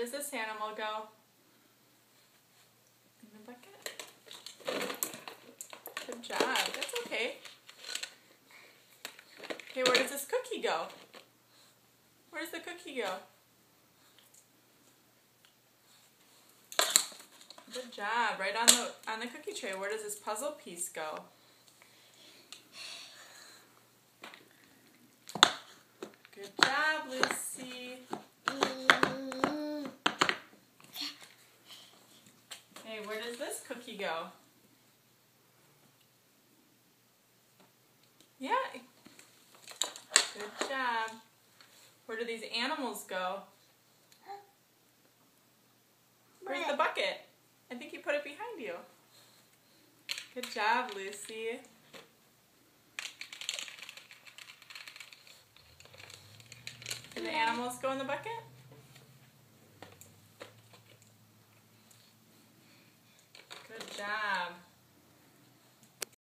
does this animal go? In the bucket? Good job. That's okay. Okay, where does this cookie go? Where does the cookie go? Good job. Right on the cookie tray. Where does this puzzle piece go? Good job, Lucy. Hey, where does this cookie go? Yeah. Good job. Where do these animals go? Where's the bucket? I think you put it behind you. Good job, Lucy. Do the animals go in the bucket? Good job.